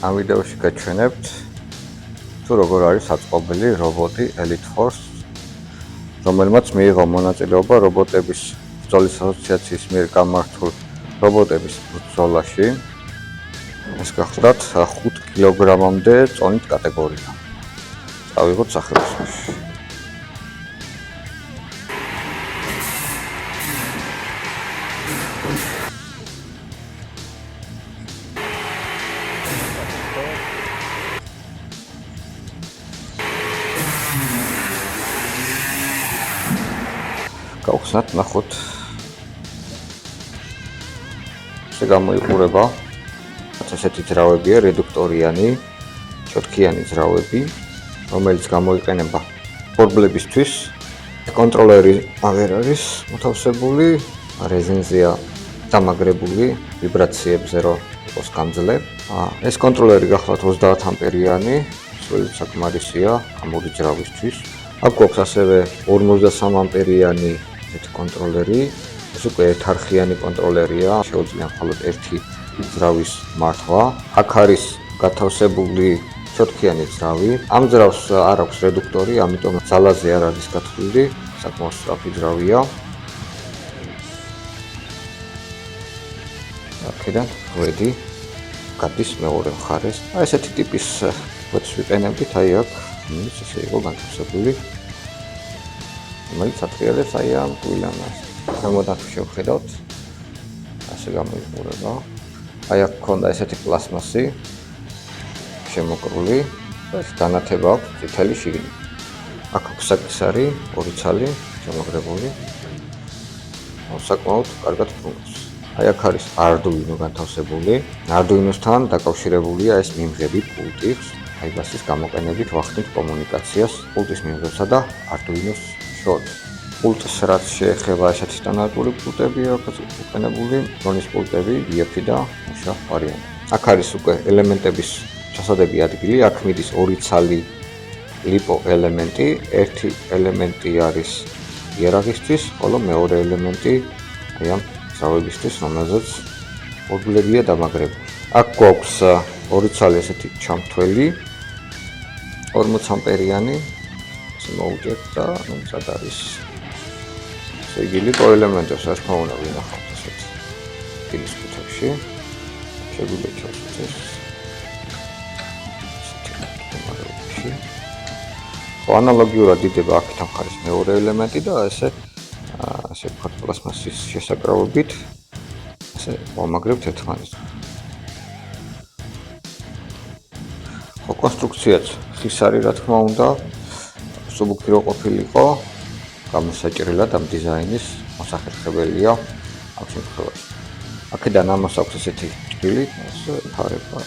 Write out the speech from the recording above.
ამ ვიდეოში გაჩვენებთ თუ როგორ არის საწყობილი რობოტი Elite Force, რომელმაც მიიღო მონაწილეობა რობოტების ბრძოლის ასოციაციის მიერ გამართულ რობოტების ბრძოლაში. ეს გახლავთ 5 კილოგრამამდე წონით კატეგორია. წავიღოთ სახელმწიფოში. გავხსნათ, ნახოთ. გამოიყურება ესეთი ძრავებია, რედუქტორიანი, ჩოთქიანი ძრავები, რომელიც გამოიყენება ფორბლებისთვის. კონტროლერი აღარ არის მოთავსებული, რეზინზეა დამაგრებული ვიბრაციებზე, რომ იყოს გამძლე. ეს კონტროლერი გახლავთ 30 ამპერიანი, სულ საკმარისია ამური ძრავისთვის. აქ გვაქვს ასევე 53 ამპერიანი ესეთი კონტროლერი. ეს უკვე ერთარხიანი კონტროლერია, შეუძლია მხოლოდ ერთი ძრავის მართვა. აქ არის გათავსებული ჩოთქიანი ძრავი. ამ ძრავს არ აქვს რედუქტორი, ამიტომ ძალაზე არ არის გათვლილი, საკმაოდ სწრაფი ძრავია. აქედან ვედი გადის მეორე მხარეს. ესეთი ტიპის ვეთს ვიყენებთ, აი აქ ესე იყო განთავსებული, რომელიც ატრიალებს აი ამ გვილანას. ზემოდან შევხედავთ, ასე გამოიყურება. აი აქ ქონდა ესეთი პლასმასი შემოკრული და ეს განათება აქვს წითელი შიგნით. აქ აქვს საკისარი, ორი ცალი შემოგრებული. საკმაოდ კარგად ფუნქციონირებს. აი აქ არის Arduino განთავსებული. Arduino-სთან დაკავშირებულია ეს მიმღები პულტი. აი მასის გამოყენებით ვახდით კომუნიკაციას პულტის მიმღებსა და Arduino-ს შორის. პულტს რაც შეეხება ესეთი სტანდარტული პულტები აქვს უყენებული, დრონის პულტები, EFI და მუშა ვარიანტი. აქ არის უკვე ელემენტების ჩასადები ადგილი, აქ მიდის ორი ცალი ლიპო ელემენტი, ერთი ელემენტი არის იერაღისთვის, ხოლო მეორე ელემენტი აი ამ ძრავებისთვის, რომელზეც ფორბლებია დამაგრებული. აქ გვაქვს ორი ცალი ესეთი ჩამთველი, 40 ამპერიანი, ესე მოუჭერთ და ნუ სად არის იგი ლიპო ელემენტებს არ თქმა უნდა ვინახავთ ესეთ ფილის კუთხეში. შეგვიძლია ჩავსვით ეს ესეთი. ანალოგიურად იდება აქეთ მხარეს მეორე ელემენტი და ასე ვქოთ პლასმასის შესაკრავებით ასე ვამაგრებთ ერთმანეთს. კონსტრუქციაც ხის არის რა თქმა უნდა, მსუბუქი რო ყოფილიყო, გამოსაჭრელად ამ დიზაინის მოსახერხებელია ამ შემთხვევაში. აქედან ამას აქვს ესეთი ჭრილი, ასე ფარება.